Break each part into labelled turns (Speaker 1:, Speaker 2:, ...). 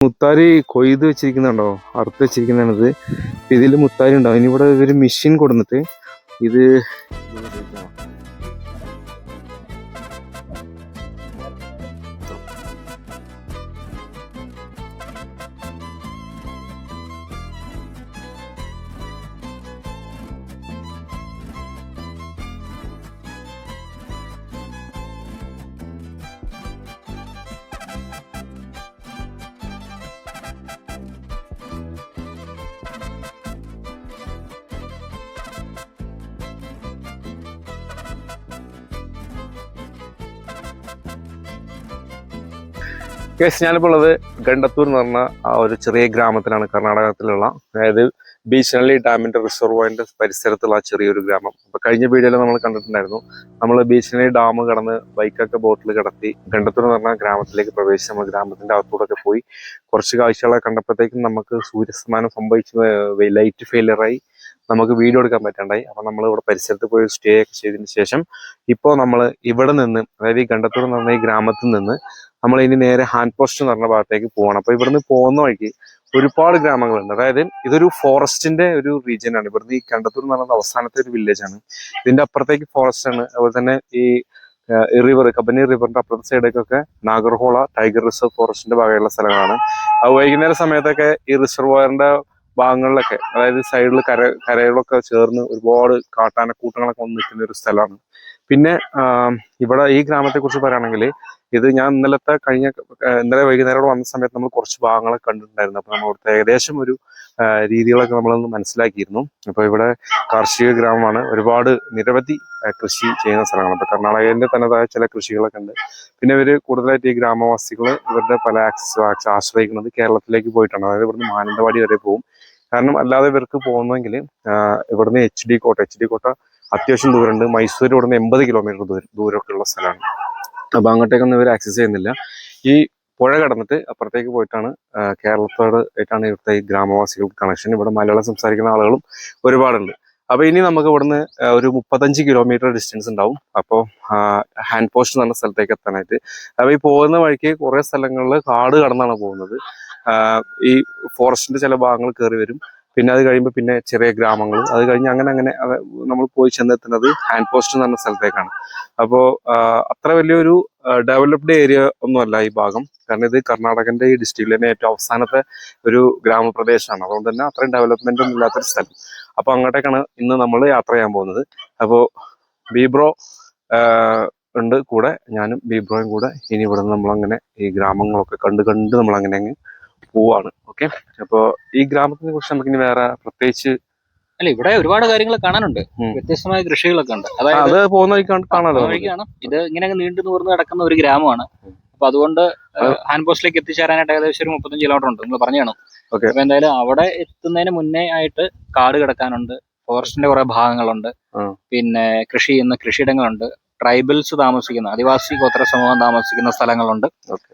Speaker 1: മുത്താരി കൊയ്ത് വെച്ചിരിക്കുന്നുണ്ടോ, അറുത്ത് വെച്ചിരിക്കുന്നതാണിത്. ഇതിൽ മുത്താരി ഉണ്ടാവും. ഇനി ഇവിടെ ഒരു മെഷീൻ കൊടുത്തിട്ട് ഇത് ഞാനിപ്പോൾ ഉള്ളത് ഗണ്ടത്തൂർ എന്ന് പറഞ്ഞ ആ ഒരു ചെറിയ ഗ്രാമത്തിലാണ്, കർണാടകത്തിലുള്ള. അതായത് ബീച്ച്നള്ളി ഡാമിന്റെ റിസർവോയറിന്റെ പരിസരത്തുള്ള ആ ചെറിയൊരു ഗ്രാമം. അപ്പൊ കഴിഞ്ഞ വീഡിയോയിൽ നമ്മൾ കണ്ടിട്ടുണ്ടായിരുന്നു. നമ്മൾ ബീച്ച്നള്ളി ഡാം കടന്ന് ബൈക്കൊക്കെ ബോട്ടിൽ കിടത്തി ഗണ്ടത്തൂർ എന്ന് പറഞ്ഞ ഗ്രാമത്തിലേക്ക് പ്രവേശിച്ച് നമ്മൾ ഗ്രാമത്തിന്റെ അകത്തൂടെ പോയി കുറച്ച് കാഴ്ചകളെ കണ്ടപ്പോഴത്തേക്കും നമുക്ക് സൂര്യസ്തമാനം സംഭവിച്ച് ലൈറ്റ് ഫെയിലിയറായി നമുക്ക് വീഡിയോ എടുക്കാൻ പറ്റണ്ടായി. അപ്പൊ നമ്മൾ ഇവിടെ പരിസരത്ത് പോയി സ്റ്റേ ഒക്കെ ചെയ്തതിന് ശേഷം ഇപ്പോൾ നമ്മൾ ഇവിടെ നിന്ന്, അതായത് ഈ ഗണ്ടത്തൂർ എന്ന് പറഞ്ഞ ഈ ഗ്രാമത്തിൽ നിന്ന് നമ്മൾ ഇനി നേരെ ഹാൻഡ് പോസ്റ്റ് എന്ന് പറഞ്ഞ ഭാഗത്തേക്ക് പോകണം. അപ്പൊ ഇവിടുന്ന് പോകുന്ന വഴിക്ക് ഒരുപാട് ഗ്രാമങ്ങളുണ്ട്. അതായത് ഇതൊരു ഫോറസ്റ്റിന്റെ ഒരു റീജിയൻ ആണ്. ഇവിടുന്ന് ഈ ഗണ്ടത്തൂർ എന്ന് പറയുന്നത് അവസാനത്തെ ഒരു വില്ലേജ് ആണ്. ഇതിന്റെ അപ്പുറത്തേക്ക് ഫോറസ്റ്റ് ആണ്. അതുപോലെ തന്നെ ഈ റിവർ, കബനി റിവറിന്റെ അപ്പുറത്തെ സൈഡേക്കൊക്കെ നാഗർഹോള ടൈഗർ റിസർവ് ഫോറസ്റ്റിന്റെ ഭാഗമുള്ള സ്ഥലങ്ങളാണ്. അത് വൈകുന്നേര സമയത്തൊക്കെ ഈ റിസർവോയറിന്റെ ഭാഗങ്ങളിലൊക്കെ, അതായത് സൈഡിൽ കരകളൊക്കെ ചേർന്ന് ഒരുപാട് കാട്ടാനക്കൂട്ടങ്ങളൊക്കെ വന്ന് നിൽക്കുന്ന ഒരു സ്ഥലമാണ്. പിന്നെ ഇവിടെ ഈ ഗ്രാമത്തെ കുറിച്ച് പറയുകയാണെങ്കിൽ, ഇത് ഞാൻ ഇന്നലെ വൈകുന്നേരം വന്ന സമയത്ത് നമ്മൾ കുറച്ച് ഭാഗങ്ങളൊക്കെ കണ്ടിട്ടുണ്ടായിരുന്നു. അപ്പൊ നമ്മൾ ഇവിടുത്തെ ഏകദേശം ഒരു രീതികളൊക്കെ നമ്മളൊന്ന് മനസ്സിലാക്കിയിരുന്നു. അപ്പൊ ഇവിടെ കാർഷിക ഗ്രാമമാണ്. ഒരുപാട് നിരവധി കൃഷി ചെയ്യുന്ന സ്ഥലമാണ്. അപ്പൊ കർണാടകത്തിന്റെ തനതായ ചില കൃഷികളൊക്കെ ഉണ്ട്. പിന്നെ ഇവര് കൂടുതലായിട്ട് ഈ ഗ്രാമവാസികൾ ഇവരുടെ പല ആശ്രയിക്കുന്നത് കേരളത്തിലേക്ക് പോയിട്ടാണ്. അതായത് ഇവിടുന്ന് മാനന്തവാടി വരെ പോകും. കാരണം അല്ലാതെ ഇവർക്ക് പോകുന്നെങ്കിൽ ഇവിടുന്ന് എച്ച് ഡി കോട്ട അത്യാവശ്യം ദൂരമുണ്ട്. മൈസൂർ ഇവിടുന്ന് 80 കിലോമീറ്റർ ദൂരമൊക്കെ ഉള്ള സ്ഥലമാണ്. അപ്പൊ അങ്ങോട്ടേക്കൊന്നും ഇവർ ആക്സസ് ചെയ്യുന്നില്ല. ഈ പുഴ കടന്നിട്ട് അപ്പുറത്തേക്ക് പോയിട്ടാണ് കേരളത്തോടായിട്ടാണ് ഇവിടുത്തെ ഈ ഗ്രാമവാസികൾക്ക് കണക്ഷൻ. ഇവിടെ മലയാളം സംസാരിക്കുന്ന ആളുകളും ഒരുപാടുണ്ട്. അപ്പൊ ഇനി നമുക്ക് ഇവിടുന്ന് ഒരു 35 കിലോമീറ്റർ ഡിസ്റ്റൻസ് ഉണ്ടാവും. അപ്പോൾ ഹാൻഡ് പോസ്റ്റ് എന്ന് പറഞ്ഞ സ്ഥലത്തേക്ക് എത്താനായിട്ട്. അപ്പൊ ഈ പോകുന്ന വഴിക്ക് കുറെ സ്ഥലങ്ങളിൽ കാട് കടന്നാണ് പോകുന്നത്. ഈ ഫോറസ്റ്റിന്റെ ചില ഭാഗങ്ങൾ കയറി വരും. പിന്നെ അത് കഴിയുമ്പോൾ പിന്നെ ചെറിയ ഗ്രാമങ്ങൾ, അത് കഴിഞ്ഞ് അങ്ങനെ നമ്മൾ പോയി ചെന്നെത്തുന്നത് ഹാൻഡ് പോസ്റ്റ് എന്ന് പറഞ്ഞ സ്ഥലത്തേക്കാണ്. അപ്പോൾ അത്ര വലിയൊരു ഡെവലപ്ഡ് ഏരിയ ഒന്നുമല്ല ഈ ഭാഗം. കാരണം ഇത് കർണാടകന്റെ ഈ ഡിസ്ട്രിക്റ്റിൽ തന്നെ ഏറ്റവും അവസാനത്തെ ഒരു ഗ്രാമപ്രദേശമാണ്. അതുകൊണ്ട് തന്നെ അത്രയും ഡെവലപ്മെന്റ് ഒന്നും ഇല്ലാത്തൊരു സ്ഥലം. അപ്പൊ അങ്ങോട്ടേക്കാണ് ഇന്ന് നമ്മൾ യാത്ര ചെയ്യാൻ പോകുന്നത്. അപ്പോൾ ബീബ്രോ ഉണ്ട് കൂടെ, ഞാനും ബീബ്രോയും കൂടെ. ഇനി ഇവിടെ നിന്ന് നമ്മളങ്ങനെ ഈ ഗ്രാമങ്ങളൊക്കെ കണ്ട് നമ്മളങ്ങനെ അങ്ങ് പോവാണ്. ഓക്കെ, അപ്പൊ ഈ ഗ്രാമത്തിനെ കുറിച്ച് നമുക്ക് ഇനി വേറെ പ്രത്യേകിച്ച്
Speaker 2: അല്ല, ഇവിടെ ഒരുപാട് കാര്യങ്ങൾ കാണാനുണ്ട്. വ്യത്യസ്തമായ കൃഷികളൊക്കെ ഉണ്ട്. അതായത്
Speaker 1: അത് പോകുന്ന കാണാലോ.
Speaker 2: ഇത് ഇങ്ങനെ നീണ്ടു നൂർന്ന് കിടക്കുന്ന ഒരു ഗ്രാമമാണ്. അപ്പൊ അതുകൊണ്ട് ഹാൻഡ് പോസ്റ്റിലേക്ക് എത്തിച്ചേരാനായിട്ട് ഏകദേശം ഒരു 35 കിലോമീറ്റർ ഉണ്ട്. നിങ്ങൾ പറഞ്ഞാണോ?
Speaker 1: ഓക്കെ.
Speaker 2: അപ്പൊ എന്തായാലും അവിടെ എത്തുന്നതിന് മുന്നേ ആയിട്ട് കാട് കിടക്കാനുണ്ട്, ഫോറസ്റ്റിന്റെ കുറെ ഭാഗങ്ങളുണ്ട്, പിന്നെ കൃഷി ചെയ്യുന്ന കൃഷിയിടങ്ങളുണ്ട്, ട്രൈബൽസ് താമസിക്കുന്ന ആദിവാസി ഗോത്ര സമൂഹം താമസിക്കുന്ന സ്ഥലങ്ങളുണ്ട്.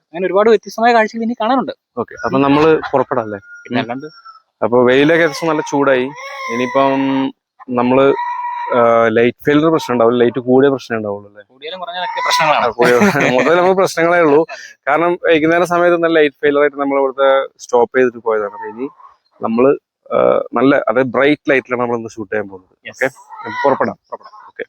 Speaker 2: അങ്ങനെ ഒരുപാട് വ്യത്യസ്തമായ കാഴ്ചകൾ ഇനി കാണാനുണ്ട്.
Speaker 1: ഓക്കെ, അപ്പൊ നമ്മള് പുറപ്പെടാല്ലേ?
Speaker 2: പിന്നെ അല്ലാണ്ട്
Speaker 1: അപ്പൊ വെയിലൊക്കെ ഏകദേശം നല്ല ചൂടായി. ഇനിയിപ്പം നമ്മള് ലൈറ്റ് ഫെയിലിയർ പ്രശ്നം ഉണ്ടാവില്ല, ലൈറ്റ് കൂടിയ പ്രശ്നം ഉണ്ടാവുള്ളൂ അല്ലേ?
Speaker 2: കൂടിയാലും കുറഞ്ഞതൊക്കെ പ്രശ്നങ്ങളാണ്.
Speaker 1: മൊത്തം നമുക്ക് പ്രശ്നങ്ങളേ ഉള്ളൂ. കാരണം വൈകുന്നേരം സമയത്ത് നല്ല ലൈറ്റ് ഫെയിലിയർ ആയിട്ട് നമ്മൾ ഇവിടുത്തെ സ്റ്റോപ്പ് ചെയ്തിട്ട് പോയതാണ്. അപ്പൊ ഇനി നമ്മള് നല്ല അതായത് ബ്രൈറ്റ് ലൈറ്റിലാണ് നമ്മൾ ഇന്ന് ഷൂട്ട് ചെയ്യാൻ പോകുന്നത്. ഓക്കെ, പുറപ്പെടാം. ഓക്കെ.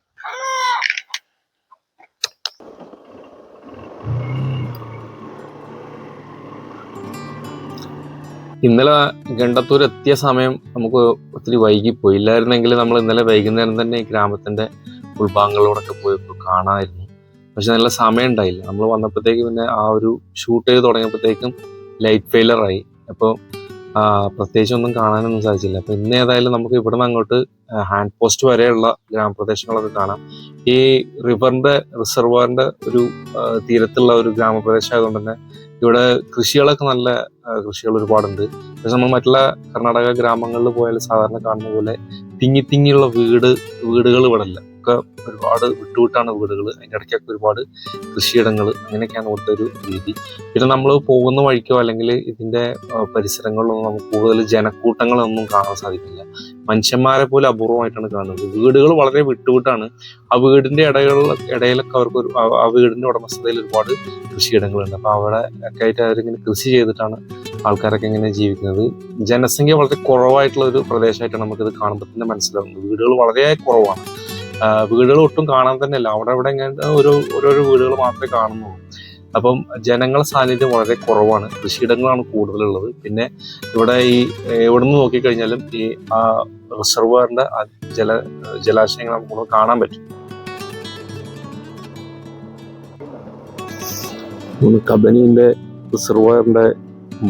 Speaker 1: ഇന്നലെ ഗണ്ടത്തൂർ എത്തിയ സമയം നമുക്ക് ഒത്തിരി വൈകിപ്പോയി. ഇല്ലായിരുന്നെങ്കിൽ നമ്മൾ ഇന്നലെ വൈകുന്നേരം തന്നെ ഈ ഗ്രാമത്തിന്റെ ഉൾഭാഗങ്ങളിലൂടെയൊക്കെ പോയി കാണാമായിരുന്നു. പക്ഷെ നല്ല സമയം ഉണ്ടായില്ല. നമ്മൾ വന്നപ്പോഴത്തേക്ക് പിന്നെ ആ ഒരു ഷൂട്ട് ചെയ്ത് തുടങ്ങിയപ്പോഴത്തേക്കും ലൈറ്റ് ഫെയിലർ ആയി. അപ്പോൾ പ്രത്യേകിച്ചൊന്നും കാണാനൊന്നും സാധിച്ചില്ല. അപ്പോൾ ഇന്ന് ഏതായാലും നമുക്ക് ഇവിടുന്ന് അങ്ങോട്ട് ഹാൻഡ് പോസ്റ്റ് വരെയുള്ള ഗ്രാമപ്രദേശങ്ങളൊക്കെ കാണാം. ഈ റിവറിന്റെ റിസർവോയറിന്റെ ഒരു തീരത്തുള്ള ഒരു ഗ്രാമപ്രദേശം ആയതുകൊണ്ട് തന്നെ ഇവിടെ കൃഷികളൊക്കെ നല്ല കൃഷികൾ ഒരുപാടുണ്ട്. പക്ഷെ നമ്മൾ മറ്റുള്ള കർണാടക ഗ്രാമങ്ങളിൽ പോയാൽ സാധാരണ കാണുന്ന പോലെ തിങ്ങിയുള്ള വീടുകൾ ഇവിടെ ഇല്ല. ഒക്കെ ഒരുപാട് വിട്ടുവിട്ടാണ് വീടുകൾ. അതിൻ്റെ ഇടയ്ക്കൊക്കെ ഒരുപാട് കൃഷിയിടങ്ങൾ, അങ്ങനെയൊക്കെയാണ് ഇവിടുത്തെ ഒരു രീതി. പിന്നെ നമ്മൾ പോകുന്ന വഴിക്കോ അല്ലെങ്കിൽ ഇതിൻ്റെ പരിസരങ്ങളിലൊന്നും നമുക്ക് കൂടുതൽ ജനക്കൂട്ടങ്ങളൊന്നും കാണാൻ സാധിക്കില്ല. മനുഷ്യന്മാരെ പോലെ അപൂർവമായിട്ടാണ് കാണുന്നത്. വീടുകൾ വളരെ വിട്ടുവിട്ടാണ്. ആ വീടിൻ്റെ ഇടയിലൊക്കെ അവർക്ക് ആ വീടിൻ്റെ ഉടമസ്ഥതയിൽ ഒരുപാട് കൃഷിയിടങ്ങളുണ്ട്. അപ്പോൾ അവിടെ ഒക്കെ ആയിട്ട് അവരിങ്ങനെ കൃഷി ചെയ്തിട്ടാണ് ആൾക്കാരൊക്കെ എങ്ങനെ ജീവിക്കുന്നത്. ജനസംഖ്യ വളരെ കുറവായിട്ടുള്ള ഒരു പ്രദേശമായിട്ടാണ് നമുക്കിത് കാണുമ്പോൾ തന്നെ മനസ്സിലാവുന്നത്. വീടുകൾ വളരെ കുറവാണ്. വീടുകൾ ഒട്ടും കാണാൻ തന്നെ ഇല്ല. അവിടെ ഇവിടെ ഇങ്ങനെ ഓരോരോ വീടുകൾ മാത്രമേ കാണുന്നുള്ളൂ. അപ്പം ജനങ്ങളുടെ സാന്നിധ്യം വളരെ കുറവാണ്. കൃഷിയിടങ്ങളാണ് കൂടുതലുള്ളത്. പിന്നെ ഇവിടെ ഈ എവിടെ നിന്ന് നോക്കിക്കഴിഞ്ഞാലും ഈ റിസർവറിന്റെ ജലാശയങ്ങൾ നമുക്ക് കാണാൻ പറ്റും. കബനീന്റെ റിസർവറിന്റെ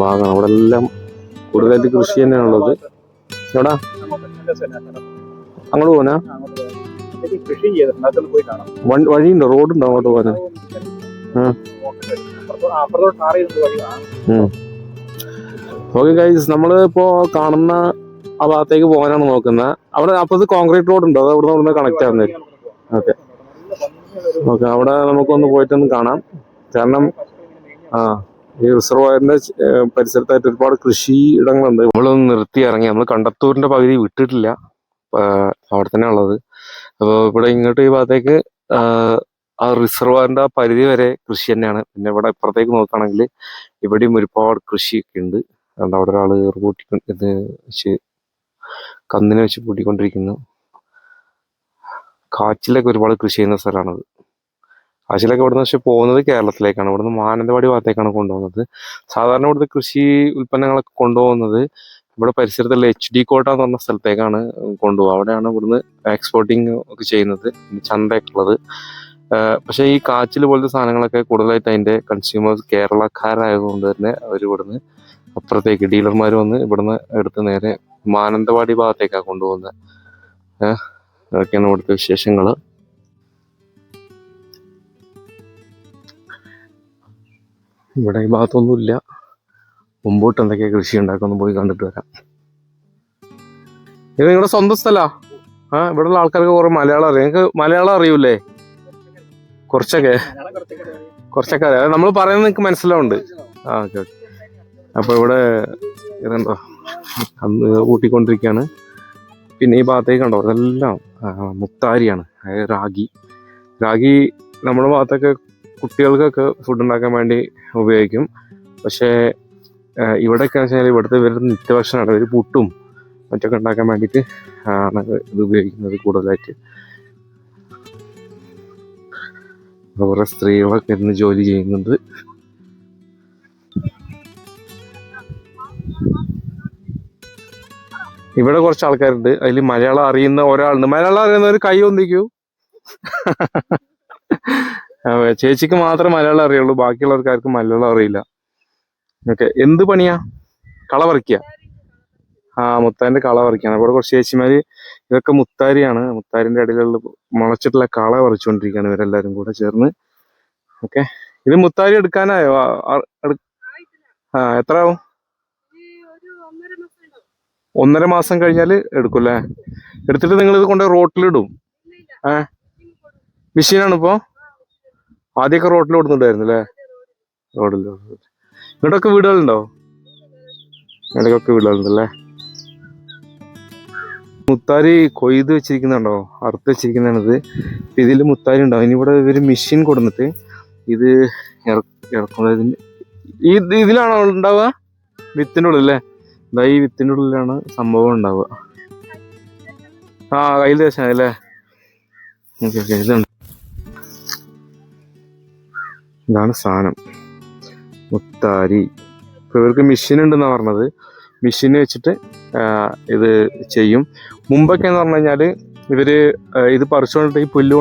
Speaker 1: ഭാഗമാണ്. അവിടെ എല്ലാം കൂടുതലായിട്ട് കൃഷി തന്നെയാണുള്ളത്. എവിടാ അങ്ങോട്ട് പോനാ? വഴിയുണ്ടോ? റോഡുണ്ടോ അങ്ങോട്ട് പോകാൻ? ഓക്കെ ഗൈസ്, നമ്മള് ഇപ്പോ കാണുന്ന ആ ഭാഗത്തേക്ക് പോകാനാണ് നോക്കുന്നത്. അവിടെ അപ്പുറത്ത് കോൺക്രീറ്റ് റോഡ് ഉണ്ടോ? അത് അവിടെ കണക്ട് ആവുന്നതായിരിക്കും. ഓക്കെ ഓക്കെ, അവിടെ നമുക്കൊന്ന് പോയിട്ടൊന്ന് കാണാം. കാരണം ഈ റിസർവോയറിന്റെ പരിസരത്തായിട്ട് ഒരുപാട് കൃഷിയിടങ്ങളുണ്ട്. നമ്മളൊന്ന് നിർത്തി ഇറങ്ങി. നമ്മൾ കണ്ടത്തൂരിന്റെ പകുതി വിട്ടിട്ടില്ല, അവിടെ തന്നെ ഉള്ളത്. അപ്പോൾ ഇവിടെ ഇങ്ങോട്ട് ഈ ഭാഗത്തേക്ക് ആ റിസർവോയറിന്റെ ആ പരിധി വരെ കൃഷി തന്നെയാണ്. പിന്നെ ഇവിടെ ഇപ്പുറത്തേക്ക് നോക്കുകയാണെങ്കിൽ ഇവിടെയും ഒരുപാട് കൃഷിയൊക്കെ ഉണ്ട്. അതുകൊണ്ട് അവിടെ ഒരാൾ കന്നിനെ വെച്ച് പൂട്ടിക്കൊണ്ടിരിക്കുന്നു. കാച്ചിലൊക്കെ ഒരുപാട് കൃഷി ചെയ്യുന്ന സ്ഥലമാണത്. കാച്ചിലൊക്കെ ഇവിടുന്ന് പക്ഷെ പോകുന്നത് കേരളത്തിലേക്കാണ്. ഇവിടുന്ന് മാനന്തവാടി ഭാഗത്തേക്കാണ് കൊണ്ടുപോകുന്നത്. സാധാരണ ഇവിടുത്തെ കൃഷി ഉൽപ്പന്നങ്ങളൊക്കെ കൊണ്ടുപോകുന്നത് ഇവിടെ പരിസരത്തുള്ള HD കോട്ട എന്ന് പറഞ്ഞ സ്ഥലത്തേക്കാണ് കൊണ്ടുപോകുക. അവിടെയാണ് ഇവിടുന്ന് എക്സ്പോർട്ടിങ് ഒക്കെ ചെയ്യുന്നത്, ചന്തയൊക്കെ ഉള്ളത്. പക്ഷെ ഈ കാച്ചിൽ പോലത്തെ സാധനങ്ങളൊക്കെ കൂടുതലായിട്ട് അതിന്റെ കൺസ്യൂമേഴ്സ് കേരളക്കാരായതുകൊണ്ട് തന്നെ അവർ ഇവിടുന്ന് അപ്പുറത്തേക്ക് ഡീലർമാർ വന്ന് ഇവിടുന്ന് എടുത്ത് നേരെ മാനന്തവാടി ഭാഗത്തേക്കാണ് കൊണ്ടുപോകുന്നത്. അതൊക്കെയാണ് ഇവിടുത്തെ വിശേഷങ്ങൾ. ഇവിടെ ഈ ഭാഗത്തൊന്നുമില്ല. മുമ്പോട്ട് എന്തൊക്കെയാ കൃഷി ഉണ്ടാക്കൊന്ന് പോയി കണ്ടിട്ട് വരാം. ഇത് നിങ്ങളുടെ സ്വന്തം സ്ഥലാ? ഇവിടെയുള്ള ആൾക്കാർക്ക് കുറെ മലയാളം അറിയാം. നിങ്ങൾക്ക് മലയാളം അറിയൂലേ? കുറച്ചൊക്കെ അറിയാം. നമ്മൾ പറയുന്നത് നിങ്ങൾക്ക് മനസ്സിലാവുന്നുണ്ട്. Okay okay. അപ്പൊ ഇവിടെ ഇതെന്തോ കൂട്ടിക്കൊണ്ടിരിക്കുകയാണ്. പിന്നെ ഈ ഭാഗത്തേക്ക് കണ്ടോ, അതെല്ലാം മുത്താരിയാണ്. അതായത് രാഗി നമ്മുടെ ഭാഗത്തൊക്കെ കുട്ടികൾക്കൊക്കെ ഫുഡ് ഉണ്ടാക്കാൻ വേണ്ടി ഉപയോഗിക്കും. പക്ഷേ ഇവിടെയൊക്കെ വെച്ചാൽ ഇവിടുത്തെ ഇവരുടെ നിത്യഭക്ഷണമാണ്. ഒരു പുട്ടും മറ്റൊക്കെ ഉണ്ടാക്കാൻ വേണ്ടിയിട്ട് ആണ് ഇത് ഉപയോഗിക്കുന്നത് കൂടുതലായിട്ട്. കുറെ സ്ത്രീകളൊക്കെ ഇരുന്ന് ജോലി ചെയ്യുന്നുണ്ട്. ഇവിടെ കുറച്ച് ആൾക്കാരുണ്ട്. അതിൽ മലയാളം അറിയുന്ന ഒരാളുണ്ട്. മലയാളം അറിയുന്നവർ കൈ ഒന്നിക്കൂ. ചേച്ചിക്ക് മാത്രമേ മലയാളം അറിയുള്ളൂ, ബാക്കിയുള്ളവർക്ക് ആർക്കും മലയാളം അറിയില്ല. ഓക്കെ, എന്ത് പണിയാ? കള പറിക്കുക. മുത്താരിന്റെ കള പറിക്കാണ്. ഇവിടെ കുറച്ച് ചേച്ചിമാര്, ഇതൊക്കെ മുത്താരിയാണ്. മുത്താരിന്റെ ഇടയിലുള്ള മുളച്ചിട്ടുള്ള കള പറിച്ചുകൊണ്ടിരിക്കുകയാണ് ഇവരെല്ലാരും കൂടെ ചേർന്ന്. ഓക്കെ, ഇത് മുത്താരി എടുക്കാനായോ? എത്ര ആവും? 1.5 മാസം കഴിഞ്ഞാൽ എടുക്കൂല്ലേ? എടുത്തിട്ട് നിങ്ങൾ ഇത് കൊണ്ട് റോട്ടിലിടും? മെഷീനാണ് ഇപ്പോ? ആദ്യമൊക്കെ റോട്ടിൽ ഓടുന്നുണ്ടായിരുന്നു അല്ലേ? റോഡിൽ. ഇങ്ങോട്ടൊക്കെ വീടുകളുണ്ടോ? ഇടയ്ക്കൊക്കെ വീടുകളുണ്ടല്ലേ? മുത്താരി കൊയ്ത് വെച്ചിരിക്കുന്നുണ്ടോ? അറുത്ത് വെച്ചിരിക്കുന്നതാണിത്. ഇതിൽ മുത്താരി ഉണ്ടാവും. ഇനി ഇവിടെ ഇവര് മെഷീൻ കൊടുത്തിട്ട് ഇത് ഇറക്കുന്നത്. ഇതിലാണോ ഉണ്ടാവുക? വിത്തിന്റെ ഉള്ളിൽ അല്ലേ? ഈ വിത്തിന്റെ ഉള്ളിലാണ് സംഭവം ഉണ്ടാവുക. കയ്യിൽ വെച്ചാൽ അല്ലേ? Okay okay. ഇതാണ് സാധനം, മുത്താരി. ഇപ്പൊ ഇവർക്ക് മെഷീൻ ഉണ്ടെന്നാണ് പറഞ്ഞത്. മെഷീന് വെച്ചിട്ട് ഇത് ചെയ്യും. മുമ്പൊക്കെ എന്ന് പറഞ്ഞു കഴിഞ്ഞാല് ഇവര് ഇത് പറിച്ചുകൊണ്ടിട്ട് ഈ പുല്ല്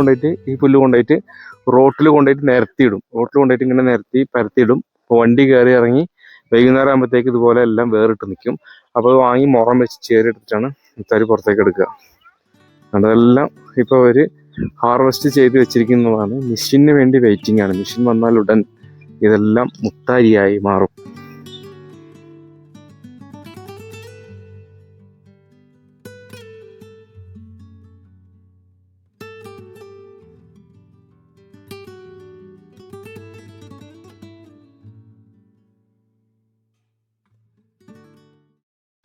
Speaker 1: കൊണ്ടുപോയിട്ട് റോട്ടിൽ കൊണ്ടുപോയിട്ട് നിരത്തിയിടും. റോട്ടിൽ കൊണ്ടുപോയിട്ട് ഇങ്ങനെ നിരത്തി പരത്തിയിടും. വണ്ടി കയറി ഇറങ്ങി വൈകുന്നേരം ആകുമ്പോഴത്തേക്ക് ഇതുപോലെ എല്ലാം വേറിട്ട് നിൽക്കും. അപ്പോൾ അത് വാങ്ങി മുറം വെച്ച് ചേരെടുത്തിട്ടാണ് മുത്താരി പുറത്തേക്ക് എടുക്കുക. അതെല്ലാം ഇപ്പോൾ അവർ ഹാർവെസ്റ്റ് ചെയ്ത് വെച്ചിരിക്കുന്നതാണ്. മെഷീന് വേണ്ടി വെയിറ്റിംഗ് ആണ്. മെഷീൻ വന്നാൽ ഉടൻ ഇതെല്ലാം മുത്താരിയായി മാറും.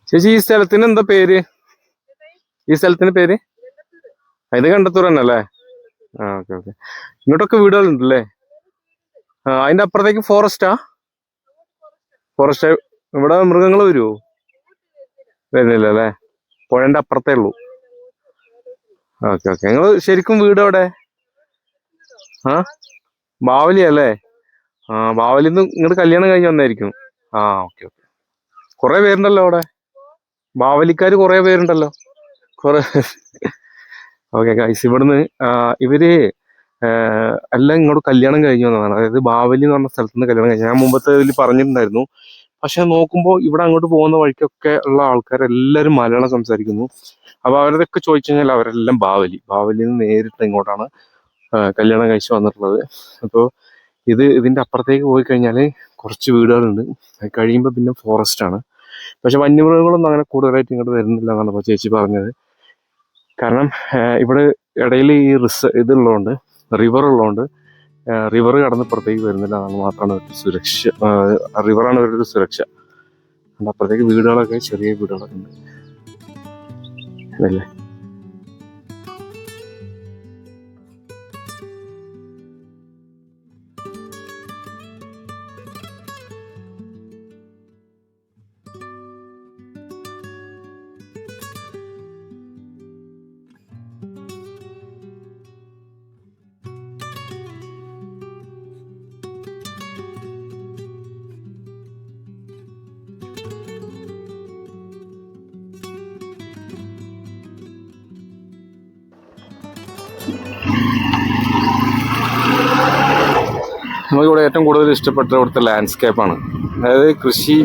Speaker 1: ചേച്ചി, ഈ സ്ഥലത്തിന് എന്താ പേര്? ഈ സ്ഥലത്തിന് പേര്? ഇത് കണ്ടത്തൂർ തന്നെ അല്ലേ? Okay okay. ഇങ്ങോട്ടൊക്കെ വീടുകളുണ്ടല്ലേ? അതിന്റെ അപ്പുറത്തേക്ക് ഫോറസ്റ്റ് ഇവിടെ മൃഗങ്ങൾ വരുമോ? വരുന്നില്ല അല്ലേ? പുഴന്റെ അപ്പുറത്തേ ഉള്ളൂ. Okay okay. നിങ്ങൾ ശരിക്കും വീട് എവിടെ? ആ, ബാവലി അല്ലേ? ആ, ബാവലിന്ന് ഇങ്ങോട്ട് കല്യാണം കഴിഞ്ഞ് വന്നായിരിക്കും. ആ, ഓക്കെ ഓക്കെ. കുറെ പേരുണ്ടല്ലോ അവിടെ, ബാവലിക്കാര് കുറെ പേരുണ്ടല്ലോ. കുറെ. ഓക്കെ ഗൈസ്, ഇവിടുന്ന് ഇവര് എല്ലാം ഇങ്ങോട്ട് കല്യാണം കഴിഞ്ഞു വന്നതാണ്. അതായത് ബാവലി എന്ന് പറഞ്ഞ സ്ഥലത്ത് നിന്ന് കല്യാണം കഴിഞ്ഞു. ഞാൻ മുമ്പത്തെ ഇതിൽ പറഞ്ഞിട്ടുണ്ടായിരുന്നു. പക്ഷെ നോക്കുമ്പോൾ ഇവിടെ അങ്ങോട്ട് പോകുന്ന വഴിക്കൊക്കെ ഉള്ള ആൾക്കാരെല്ലാവരും മലയാളം സംസാരിക്കുന്നു. അപ്പൊ അവരതൊക്കെ ചോദിച്ചു കഴിഞ്ഞാൽ അവരെല്ലാം ബാവലിയിൽ നിന്ന് നേരിട്ട് ഇങ്ങോട്ടാണ് കല്യാണം കഴിച്ച് വന്നിട്ടുള്ളത്. അപ്പോൾ ഇതിന്റെ അപ്പുറത്തേക്ക് പോയി കഴിഞ്ഞാൽ കുറച്ച് വീടുകളുണ്ട്. അത് കഴിയുമ്പോൾ പിന്നെ ഫോറസ്റ്റ് ആണ്. പക്ഷെ വന്യമൃഗങ്ങളൊന്നും അങ്ങനെ കൂടുതലായിട്ട് ഇങ്ങോട്ട് വരുന്നില്ല എന്നാണ് ഇപ്പോൾ ചേച്ചി പറഞ്ഞത്. കാരണം ഇവിടെ ഇടയിൽ ഈ ഇതുള്ളതുകൊണ്ട്, റിവർ ഉള്ളതുകൊണ്ട് റിവർ കടന്ന് പുറത്തേക്ക് വരുന്നില്ല എന്നാണ് മാത്രമാണ് ഒരു സുരക്ഷ. റിവറാണ് ഇവരുടെ ഒരു സുരക്ഷ. അപ്പുറത്തേക്ക് വീടുകളൊക്കെ ചെറിയ വീടുകളൊക്കെ ഉണ്ട് അല്ലേ. നമുക്കിവിടെ ഏറ്റവും കൂടുതൽ ഇഷ്ടപ്പെട്ട ഇവിടുത്തെ ലാൻഡ്സ്കേപ്പാണ്. അതായത് കൃഷി,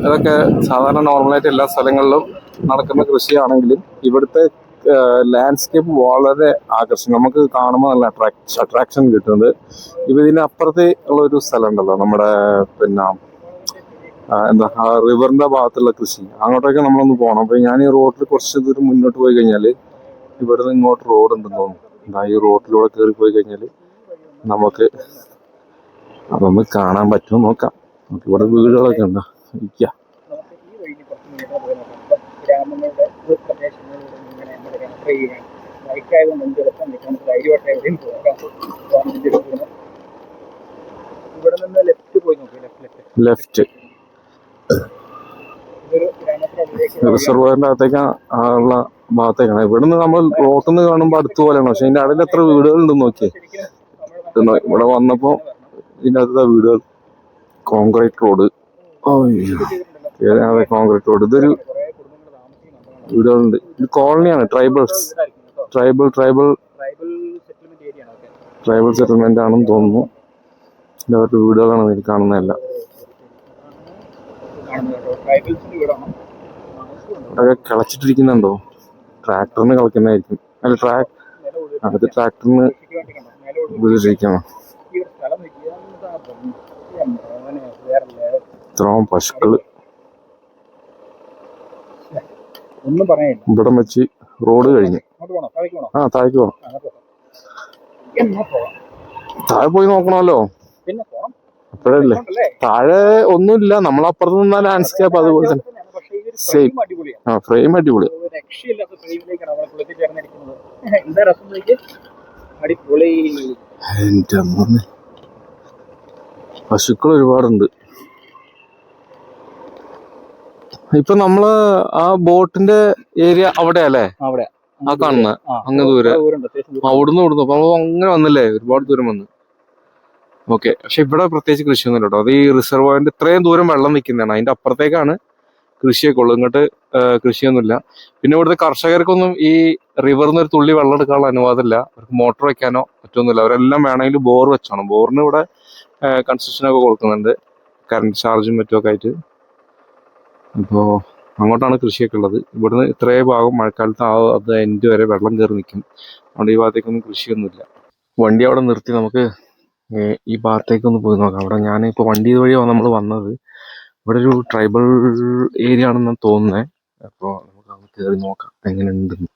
Speaker 1: അതൊക്കെ സാധാരണ നോർമലായിട്ട് എല്ലാ സ്ഥലങ്ങളിലും നടക്കുന്ന കൃഷിയാണെങ്കിലും ഇവിടുത്തെ ലാൻഡ്സ്കേപ്പ് വളരെ ആകർഷണം. നമുക്ക് കാണുമ്പോൾ നല്ല അട്രാക്ഷൻ കിട്ടുന്നുണ്ട്. ഇപ്പം ഇതിന് അപ്പുറത്ത് ഉള്ള ഒരു സ്ഥലം ഉണ്ടല്ലോ, നമ്മുടെ പിന്നെ എന്താ റിവറിന്റെ ഭാഗത്തുള്ള കൃഷി, അങ്ങോട്ടൊക്കെ നമ്മളൊന്ന് പോകണം. അപ്പോൾ ഞാൻ ഈ റോഡിൽ കുറച്ച് ദൂരം മുന്നോട്ട് പോയി കഴിഞ്ഞാൽ ഇവിടുന്ന് ഇങ്ങോട്ട് റോഡ് ഉണ്ടെന്ന് തോന്നുന്നു. ഈ റോഡിലൂടെ കയറി പോയി കഴിഞ്ഞാൽ നമുക്ക് അതൊന്ന് കാണാൻ പറ്റുമോ നോക്കാം. നമുക്ക് ഇവിടെ വീടുകളൊക്കെ ഉണ്ടോ ഇരിക്കാം. ലെഫ്റ്റ് റിസർവറിന്റെ അകത്തേക്ക് ഉള്ള ഭാഗത്തേക്കാണ്. ഇവിടുന്ന് നമ്മൾ റോട്ടിൽ നിന്ന് കാണുമ്പോൾ അടുത്ത് പോലെയാണ്. പക്ഷെ ഇതിന്റെ അടയിൽ എത്ര വീടുകളുണ്ടെന്ന് നോക്കിയേ. ഇവിടെ വന്നപ്പോ ഇതിന്റെ അകത്തെ വീടുകൾ, കോൺക്രീറ്റ് റോഡ്. അതെ, കോൺക്രീറ്റ് റോഡ്. ഇതൊരു വീടുകളുണ്ട്. ഇത് കോളനിയാണ്. ട്രൈബൽ സെറ്റിൽമെന്റ് ആണെന്ന് തോന്നുന്നു. അവരുടെ വീടുകളാണ് ഇതിൽ കാണുന്നതല്ല. അതൊക്കെ കിളച്ചിട്ടിരിക്കുന്നുണ്ടോ? ട്രാക്ടറിന് കളിക്കുന്നതായിരിക്കും. അല്ല, അത് ട്രാക്ടറിന് വീടിരിക്കണം. ഇത്രയും പശുക്കള് ഇവിടം വെച്ച് റോഡ് കഴിഞ്ഞു. ആ, താഴേക്ക് പോണം. താഴെ പോയി നോക്കണമല്ലോ. അപ്പോഴല്ലേ താഴെ ഒന്നുമില്ല, നമ്മളപ്പുറത്ത് നിന്ന ലാൻഡ്സ്കേപ്പ് അതുപോലെ തന്നെ സെയിം. ആ, ഫ്രെയിം അടിപൊളി. എന്റെ മോനെ, പശുക്കൾ ഒരുപാടുണ്ട്. ഇപ്പൊ നമ്മള് ആ ബോട്ടിന്റെ ഏരിയ അവിടെ അല്ലേ, ആ കാണുന്ന അങ്ങ് ദൂരെ, അവിടുന്ന് അപ്പൊ അങ്ങനെ വന്നില്ലേ, ഒരുപാട് ദൂരം വന്നു. ഓക്കെ. പക്ഷെ ഇവിടെ പ്രത്യേകിച്ച് കൃഷിയൊന്നും കേട്ടോ. അത് ഈ റിസർവോയറിന്റെ ഇത്രയും ദൂരം വെള്ളം നിൽക്കുന്നതാണ്. അതിന്റെ അപ്പുറത്തേക്കാണ് കൃഷിയൊക്കെ ഉള്ളു. ഇങ്ങോട്ട് കൃഷിയൊന്നുമില്ല. പിന്നെ ഇവിടുത്തെ കർഷകർക്കൊന്നും ഈ റിവറിൽ നിന്ന് ഒരു തുള്ളി വെള്ളം എടുക്കാനുള്ള അനുവാദമില്ല. അവർക്ക് മോട്ടോർ വെക്കാനോ മറ്റൊന്നുമില്ല. അവരെല്ലാം വേണമെങ്കിൽ ബോർ വെച്ചോണം. ബോറിന് ഇവിടെ കൺസ്ട്രക്ഷനൊക്കെ കൊടുക്കുന്നുണ്ട്, കറണ്ട് ചാർജും മറ്റുമൊക്കെ ആയിട്ട്. അപ്പോൾ അങ്ങോട്ടാണ് കൃഷിയൊക്കെ ഉള്ളത്. ഇവിടുന്ന് ഇത്രയും ഭാഗം മഴക്കാലത്ത് അത് എൻഡ് വരെ വെള്ളം കയറി നിൽക്കും. അതുകൊണ്ട് ഈ ഭാഗത്തേക്കൊന്നും കൃഷിയൊന്നുമില്ല. വണ്ടി അവിടെ നിർത്തി നമുക്ക് ഈ ഭാഗത്തേക്കൊന്ന് പോയി നോക്കാം. അവിടെ ഞാനിപ്പോൾ വണ്ടി ഇതുവഴിയാണ് നമ്മൾ വന്നത്. ഇവിടെ ഒരു ട്രൈബൽ ഏരിയ ആണെന്ന് തോന്നുന്നത്. അപ്പോൾ നമുക്ക് അങ്ങ് കയറി നോക്കാം എങ്ങനെയുണ്ടെന്ന്.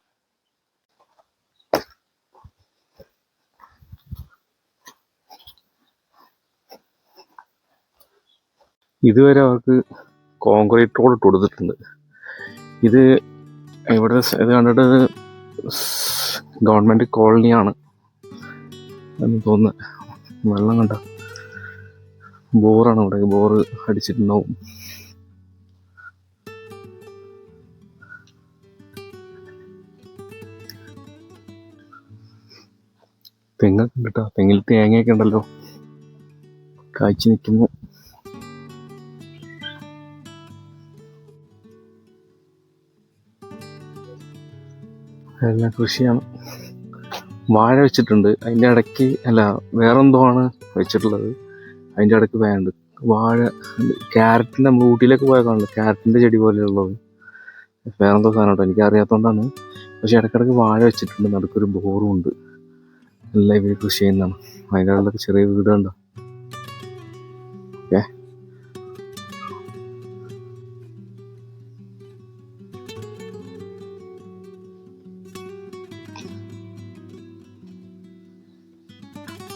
Speaker 1: ഇതുവരെ അവർക്ക് കോൺക്രീറ്റ് റോഡ് കൊടുത്തിട്ടുണ്ട്. ഇത് ഇവിടെ ഇത് കണ്ടിട്ട് ഗവൺമെൻറ് കോളനിയാണ് എന്ന് തോന്നുന്നത്. വെള്ളം കണ്ട ബോറാണ്, ഇവിടെ ബോറ് അടിച്ചിട്ടുണ്ടാവും. തെങ്ങൊക്കെ ഉണ്ട് കേട്ടോ. തെങ്ങിൽ തേങ്ങയൊക്കെ ഉണ്ടല്ലോ, കായ്ച്ചു നിൽക്കുന്നു. എല്ലാം കൃഷിയാണ്. വാഴ വെച്ചിട്ടുണ്ട്, അതിൻ്റെ ഇടയ്ക്ക് അല്ല വേറെന്തോ ആണ് വെച്ചിട്ടുള്ളത്, അതിൻ്റെ ഇടയ്ക്ക് വേണ്ട വാഴ. ക്യാരറ്റിൻ്റെ നമ്മൾ ഊട്ടിയിലേക്ക് പോയാൽ കാണില്ല, ക്യാരറ്റിൻ്റെ ചെടി പോലെയുള്ളത് വേറെന്തോ സാധനം കേട്ടോ, എനിക്കറിയാത്തതുകൊണ്ടാണ്. പക്ഷെ ഇടയ്ക്കിടയ്ക്ക് വാഴ വെച്ചിട്ടുണ്ട്, നടുക്കൊരു ബോറും ഉണ്ട്. എല്ലാം ഇവർ കൃഷി ചെയ്യുന്നതാണ്. അതിൻ്റെ ഉള്ളൊക്കെ ചെറിയ വീടുണ്ടോ. ഓക്കെ,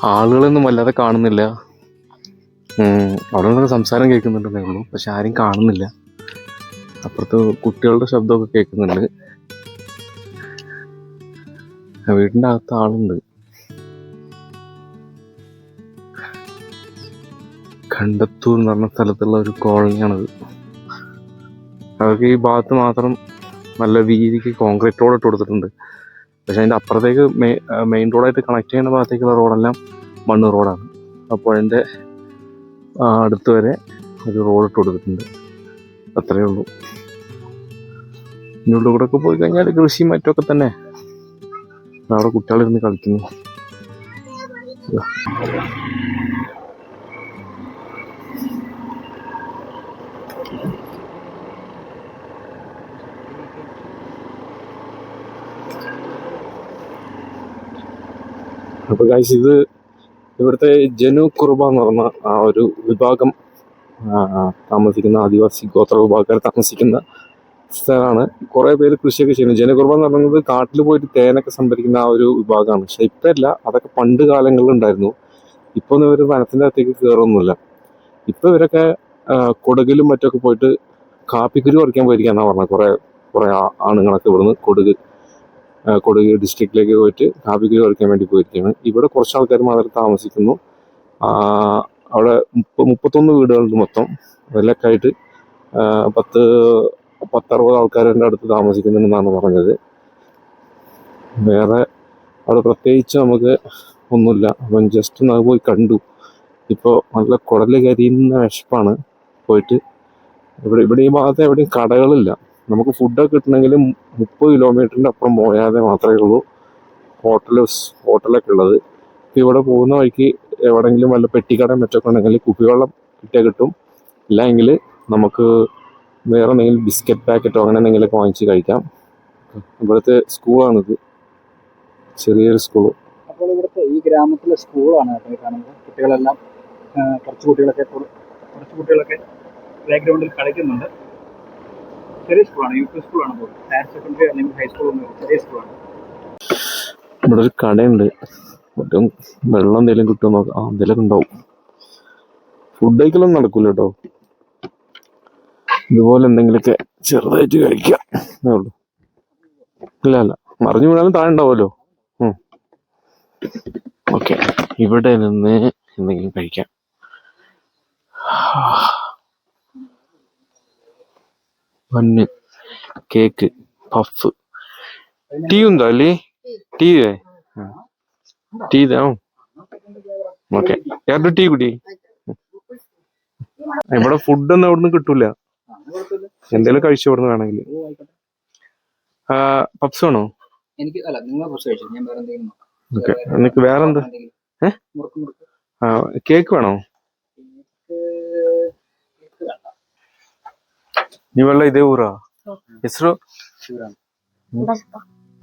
Speaker 1: ആളുകളൊന്നും വല്ലാതെ കാണുന്നില്ല. അവിടെ നിന്നൊക്കെ സംസാരം കേൾക്കുന്നുണ്ടെന്നേ ഉള്ളൂ, പക്ഷെ ആരും കാണുന്നില്ല. അപ്പുറത്ത് കുട്ടികളുടെ ശബ്ദമൊക്കെ കേൾക്കുന്നുണ്ട്. വീടിൻ്റെ അകത്ത് ആളുണ്ട്. കണ്ടത്തൂർ എന്ന് പറഞ്ഞ സ്ഥലത്തുള്ള ഒരു കോളനിയാണത്. അവർക്ക് ഈ ഭാഗത്ത് മാത്രം നല്ല വീതിക്ക് കോൺക്രീറ്റ് റോഡ് ഇട്ട് കൊടുത്തിട്ടുണ്ട്. പക്ഷെ അതിൻ്റെ അപ്പുറത്തേക്ക് മെയിൻ റോഡായിട്ട് കണക്ട് ചെയ്യുന്ന ഭാഗത്തേക്കുള്ള റോഡെല്ലാം മണ്ണ് റോഡാണ്. അപ്പോൾ അതിൻ്റെ അടുത്ത് വരെ ഒരു റോഡ് ഇട്ട് കൊടുത്തിട്ടുണ്ട്. അത്രയേ ഉള്ളൂ. ഇതിനുള്ളിൽ കൂടെ ഒക്കെ പോയി കഴിഞ്ഞാൽ കൃഷിയും മറ്റൊക്കെ തന്നെ. അവിടെ കുട്ടികളിരുന്ന് കളിക്കുന്നു. അപ്പൊ ഗൈസ്, ഇത് ഇവിടുത്തെ ജനു കുറുബ എന്ന് പറഞ്ഞ ആ ഒരു വിഭാഗം താമസിക്കുന്ന ആദിവാസി ഗോത്ര വിഭാഗക്കാർ താമസിക്കുന്ന സ്ഥലമാണ്. കുറെ പേര് കൃഷിയൊക്കെ ചെയ്യുന്നത്. ജനകുറുബ എന്ന് പറയുന്നത് കാട്ടിൽ പോയിട്ട് തേനൊക്കെ സംഭരിക്കുന്ന ആ ഒരു വിഭാഗമാണ്. പക്ഷെ ഇപ്പം അല്ല, അതൊക്കെ പണ്ട് കാലങ്ങളിൽ ഉണ്ടായിരുന്നു. ഇപ്പൊ ഒന്നും ഇവർ വനത്തിന്റെ അകത്തേക്ക് കയറൊന്നുമില്ല. ഇപ്പൊ ഇവരൊക്കെ കൊടകിലും മറ്റൊക്കെ പോയിട്ട് കാപ്പിക്കുരു പറിക്കാൻ പോയിരിക്കാന്നാ പറഞ്ഞത്. കുറെ ആണുങ്ങളൊക്കെ ഇവിടുന്ന് കൊടക് ഡിസ്ട്രിക്റ്റിലേക്ക് പോയിട്ട് കാപ്പിക്കുരു പറിക്കാൻ വേണ്ടി പോയിരിക്കുകയാണ്. ഇവിടെ കുറച്ച് ആൾക്കാർ മാത്രം താമസിക്കുന്നു. അവിടെ 31 വീടുകളുണ്ട് മൊത്തം. അതിലൊക്കെ ആയിട്ട് 10-60 ആൾക്കാരുടെ അടുത്ത് താമസിക്കുന്നുണ്ടെന്നാണ് പറഞ്ഞത്. വേറെ അവിടെ പ്രത്യേകിച്ച് നമുക്ക് ഒന്നുമില്ല. അപ്പം ജസ്റ്റ് ഒന്ന് പോയി കണ്ടു. ഇപ്പോൾ നല്ല കുടല് കരിയുന്ന വിശപ്പാണ്. പോയിട്ട് ഇവിടെ ഈ ഭാഗത്ത് എവിടെയും കടകളില്ല. നമുക്ക് ഫുഡൊക്കെ കിട്ടണമെങ്കിൽ 30 കിലോമീറ്ററിൻ്റെ അപ്പുറം പോയാലേ മാത്രമേ ഉള്ളൂ ഹോട്ടലൊക്കെ ഉള്ളത്. ഇപ്പം ഇവിടെ പോകുന്ന വഴിക്ക് എവിടെയെങ്കിലും വല്ല പെട്ടിക്കടയും മറ്റൊക്കെ ഉണ്ടെങ്കിൽ കുപ്പിവെള്ളം കിട്ടിയാൽ കിട്ടും. ഇല്ലെങ്കിൽ നമുക്ക് വേറെ എന്തെങ്കിലും ബിസ്ക്കറ്റ് പാക്കറ്റോ അങ്ങനെ എന്തെങ്കിലുമൊക്കെ വാങ്ങിച്ച് കഴിക്കാം. ഇവിടുത്തെ സ്കൂളാണിത്, ചെറിയൊരു സ്കൂള്.
Speaker 2: അപ്പോൾ ഇവിടുത്തെ ഈ ഗ്രാമത്തിലെ സ്കൂളാണ് കാണുന്നത്. കുട്ടികളെല്ലാം കുറച്ച് കുട്ടികളൊക്കെ പ്ലേ ഗ്രൗണ്ടിൽ കളിക്കുന്നുണ്ട്. ചെറിയ സ്കൂളാണ്, യു പി സ്കൂളാണ്. ഹയർ സെക്കൻഡറി അല്ലെങ്കിൽ ഹൈസ്കൂളൊന്നും ചെറിയ സ്കൂളാണ്.
Speaker 1: ഇവിടെ ഒരു കടയുണ്ട്. മറ്റും വെള്ളം എന്തെങ്കിലും കിട്ടുമോ നോക്കാം. എന്തെങ്കിലുമൊക്കെ ഉണ്ടാവും. ഫുഡ് കഴിക്കലൊന്നും നടക്കൂല കേട്ടോ. ഇതുപോലെ എന്തെങ്കിലുമൊക്കെ ചെറുതായിട്ട് കഴിക്കാം. ഉള്ളൂ. ഇല്ല മറിഞ്ഞു വീണാലും താഴെ ഉണ്ടാവുമല്ലോ. ഓക്കെ, ഇവിടെ നിന്ന് എന്തെങ്കിലും കഴിക്കാം. ബന്ന്, കേക്ക്, പഫ്, ടീ ഉണ്ടോ അല്ലേ? ടീ ഇതാ. ഓക്കെ, ಯಾರು ടീ കുടി. ഇവിടെ ഫുഡൊന്നും അവിടുന്ന് കിട്ടൂല. എന്തെങ്കിലും കഴിച്ചു ഇവിടുന്ന് വേണമെങ്കിൽ. പപ്സ് വേണോ?
Speaker 2: എനിക്ക് അല്ല, നിങ്ങൾ കുറച്ച് കഴിച്ചു, ഞാൻ വേറെ എന്തെങ്കിലും.
Speaker 1: ഓക്കെ, നിനക്ക് വേറെന്ത്? കേക്ക് വേണോ? ನೀವೆಲ್ಲ ಇದೇ ಊರಾ? ಹೆಸರು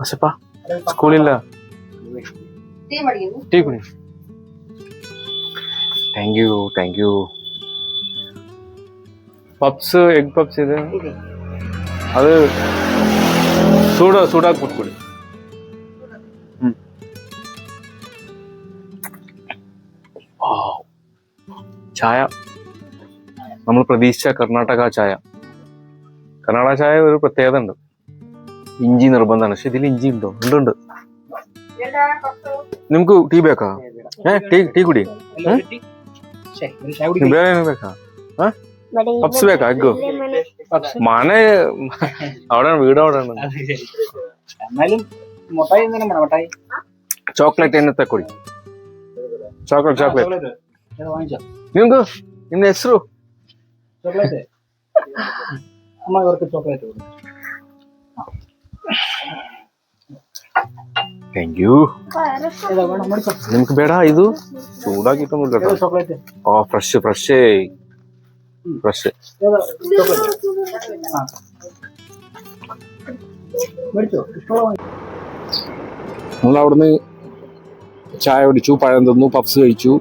Speaker 1: ಬಸಪ್ಪ. ಸ್ಕೂಲಿಲ್ಲ. ಟೀ ಕುಡಿ. Thank you. Puffs, egg puffs ಇದೆ. ಅದು ಸೂಡಾಗಿ ಕೊಟ್ಕೊಡಿ. ചായ നമ്മൾ പ്രതീക്ഷിച്ച കർണാടക ചായ ഒരു പ്രത്യേകത ഉണ്ട്. ഇഞ്ചി നിർബന്ധമാണ്. പക്ഷെ ഇതിൽ ഇഞ്ചി ഉണ്ടോ? ഉണ്ട്. ನಿಮ್ಗೂ ಟೀ ಬೇಕಾ? ಟೀ ಕುಡಿ. ಬೇರೆ ಏನು ಬೇಕಾ? പപ്സ് ಬೇಕಾ? എഗ്ഗോ മനെ അവിടെ വീട് അവിടെ
Speaker 2: എന്നാലും മുട്ടായി എന്തെങ്കിലും വേണം. മുട്ടായി
Speaker 1: ಚಾಕ್ಲೇಟ್ ಎಣ್ಣೆ ತಕೊಳ್ಳಿ ಚಾಕ್ಲೇಟ್
Speaker 2: വാങ്ങിച്ചോ
Speaker 1: ನಿಮ್ದು ನಿನ್ನ ಹೆಸರು
Speaker 2: ചോക്ലേറ്റ് അമ്മ ഇവർക്ക് ചോക്ലേറ്റ് കൊടുക്കും
Speaker 1: ಥ್ಯಾಂಕ್ ಯು ನಿಮ್ಗೆ ಬೇಡ ಇದು ಚೂಡಾಗಿಟ್ಟು
Speaker 2: ചോക്ലേറ്റ്
Speaker 1: ಫ್ರೆಶ್
Speaker 2: മേടിച്ചോ ഇഷ്ടമുള്ള
Speaker 1: നമ്മൾ അവിടുന്ന് ചായ കുടിച്ചു പഴം തിന്നു പപ്സ് കഴിച്ചു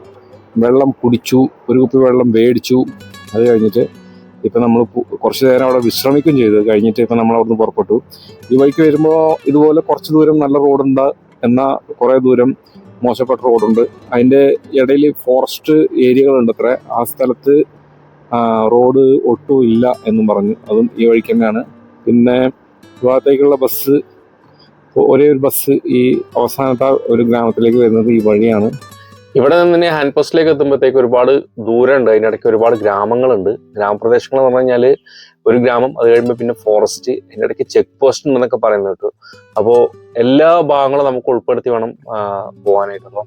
Speaker 1: വെള്ളം കുടിച്ചു ഒരു കുപ്പി വെള്ളം മേടിച്ചു അത് കഴിഞ്ഞിട്ട് ഇപ്പം നമ്മൾ കുറച്ച് നേരം അവിടെ വിശ്രമിക്കുകയും ചെയ്തു കഴിഞ്ഞിട്ട് ഇപ്പം നമ്മൾ അവിടുന്ന് പുറപ്പെട്ടു ഈ വഴിക്ക് വരുമ്പോൾ ഇതുപോലെ കുറച്ച് ദൂരം നല്ല റോഡുണ്ട് എന്നാൽ കുറേ ദൂരം മോശപ്പെട്ട റോഡുണ്ട് അതിൻ്റെ ഇടയിൽ ഫോറസ്റ്റ് ഏരിയകളുണ്ട് അത്ര ആ സ്ഥലത്ത് റോഡ് ഒട്ടും ഇല്ല എന്നും പറഞ്ഞു അതും ഈ വഴിക്ക് തന്നെയാണ് പിന്നെ ഭാഗത്തേക്കുള്ള ബസ് ഒരേ ഒരു ബസ് ഈ അവസാനത്തെ ഒരു ഗ്രാമത്തിലേക്ക് വരുന്നത് ഈ വഴിയാണ് ഇവിടെ നിന്ന് ഹാൻഡ് പോസ്റ്റിലേക്ക് എത്തുമ്പോഴത്തേക്ക് ഒരുപാട് ദൂരമുണ്ട് അതിൻ്റെ ഇടയ്ക്ക് ഒരുപാട് ഗ്രാമങ്ങളുണ്ട് ഗ്രാമപ്രദേശങ്ങൾ എന്ന് പറഞ്ഞു കഴിഞ്ഞാൽ ഒരു ഗ്രാമം അത് കഴിയുമ്പോൾ പിന്നെ ഫോറസ്റ്റ് അതിൻ്റെ ഇടയ്ക്ക് ചെക്ക് പോസ്റ്റ് ഉണ്ടെന്നൊക്കെ പറയുന്നത് കേട്ടു അപ്പോൾ എല്ലാ ഭാഗങ്ങളും നമുക്ക് ഉൾപ്പെടുത്തി വേണം പോകാനായിട്ട് അപ്പോൾ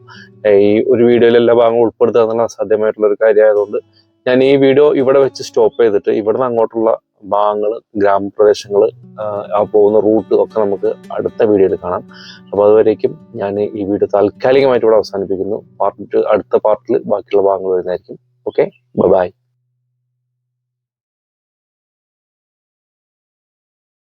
Speaker 1: ഈ ഒരു വീഡിയോയിൽ എല്ലാ ഭാഗങ്ങളും ഉൾപ്പെടുത്തുക എന്നുള്ള അസാധ്യമായിട്ടുള്ള ഒരു കാര്യമായതുകൊണ്ട് ഞാൻ ഈ വീഡിയോ ഇവിടെ വെച്ച് സ്റ്റോപ്പ് ചെയ്തിട്ട് ഇവിടുന്ന് അങ്ങോട്ടുള്ള ഭാഗങ്ങൾ ഗ്രാമപ്രദേശങ്ങൾ ആ പോകുന്ന റൂട്ട് ഒക്കെ നമുക്ക് അടുത്ത വീഡിയോയിൽ കാണാം അപ്പോൾ അതുവരേക്കും ഞാൻ ഈ വീഡിയോ താൽക്കാലികമായിട്ട് ഇവിടെ അവസാനിപ്പിക്കുന്നു അടുത്ത പാർട്ടിൽ ബാക്കിയുള്ള ഭാഗങ്ങൾ വരുന്നതായിരിക്കും ഓക്കെ ബൈ